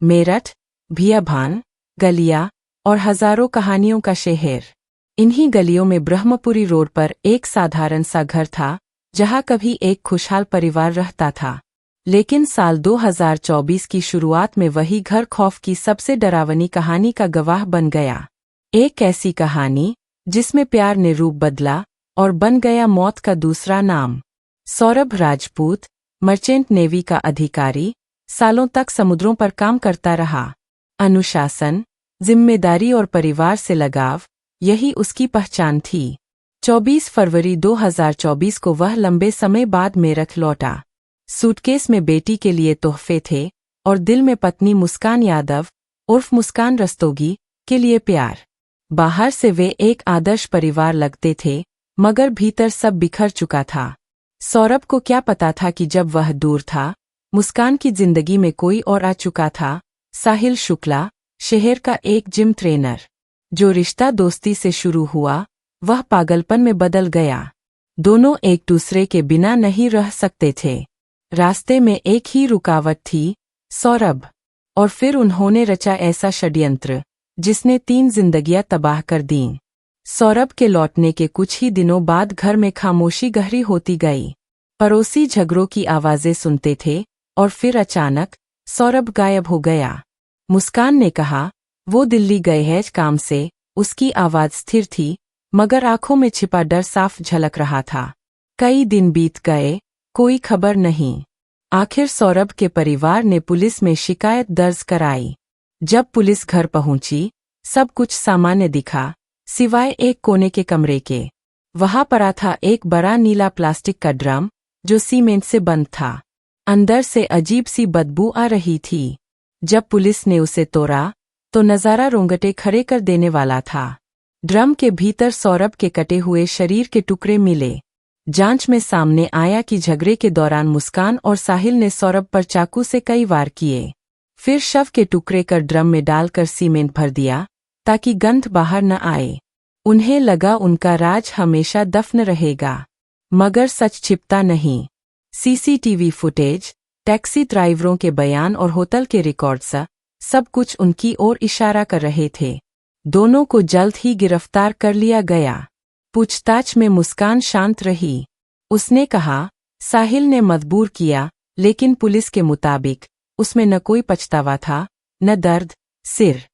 मेरठ, भियाभान, गलिया और हजारों कहानियों का शहर। इन्हीं गलियों में ब्रह्मपुरी रोड पर एक साधारण सा घर था, जहां कभी एक खुशहाल परिवार रहता था। लेकिन साल 2024 की शुरुआत में वही घर खौफ की सबसे डरावनी कहानी का गवाह बन गया। एक ऐसी कहानी जिसमें प्यार ने रूप बदला और बन गया मौत का दूसरा नाम। सौरभ राजपूत, मर्चेंट नेवी का अधिकारी, सालों तक समुद्रों पर काम करता रहा। अनुशासन, जिम्मेदारी और परिवार से लगाव, यही उसकी पहचान थी। 24 फरवरी 2024 को वह लंबे समय बाद मेरठ लौटा। सूटकेस में बेटी के लिए तोहफे थे और दिल में पत्नी मुस्कान यादव उर्फ मुस्कान रस्तोगी के लिए प्यार। बाहर से वे एक आदर्श परिवार लगते थे, मगर भीतर सब बिखर चुका था। सौरभ को क्या पता था कि जब वह दूर था, मुस्कान की जिंदगी में कोई और आ चुका था। साहिल शुक्ला, शहर का एक जिम ट्रेनर। जो रिश्ता दोस्ती से शुरू हुआ, वह पागलपन में बदल गया। दोनों एक दूसरे के बिना नहीं रह सकते थे। रास्ते में एक ही रुकावट थी, सौरभ। और फिर उन्होंने रचा ऐसा षड्यंत्र जिसने 3 जिंदगियां तबाह कर दीं। सौरभ के लौटने के कुछ ही दिनों बाद घर में खामोशी गहरी होती गई। पड़ोसी झगड़ों की आवाजें सुनते थे और फिर अचानक सौरभ गायब हो गया। मुस्कान ने कहा, वो दिल्ली गए हैं काम से। उसकी आवाज स्थिर थी, मगर आंखों में छिपा डर साफ झलक रहा था। कई दिन बीत गए, कोई खबर नहीं। आखिर सौरभ के परिवार ने पुलिस में शिकायत दर्ज कराई। जब पुलिस घर पहुंची, सब कुछ सामान्य दिखा, सिवाय एक कोने के कमरे के। वहां पड़ा था एक बड़ा नीला प्लास्टिक का ड्रम, जो सीमेंट से बंद था। अंदर से अजीब सी बदबू आ रही थी। जब पुलिस ने उसे तोड़ा, तो नजारा रोंगटे खड़े कर देने वाला था। ड्रम के भीतर सौरभ के कटे हुए शरीर के टुकड़े मिले। जांच में सामने आया कि झगड़े के दौरान मुस्कान और साहिल ने सौरभ पर चाकू से कई वार किए। फिर शव के टुकड़े कर ड्रम में डालकर सीमेंट भर दिया, ताकि गंध बाहर न आए। उन्हें लगा उनका राज हमेशा दफन रहेगा, मगर सच छिपता नहीं। सीसीटीवी फुटेज, टैक्सी ड्राइवरों के बयान और होटल के रिकॉर्ड्स, सब कुछ उनकी ओर इशारा कर रहे थे। दोनों को जल्द ही गिरफ्तार कर लिया गया। पूछताछ में मुस्कान शांत रही। उसने कहा, साहिल ने मजबूर किया, लेकिन पुलिस के मुताबिक उसमें न कोई पछतावा था, न दर्द, सिर्फ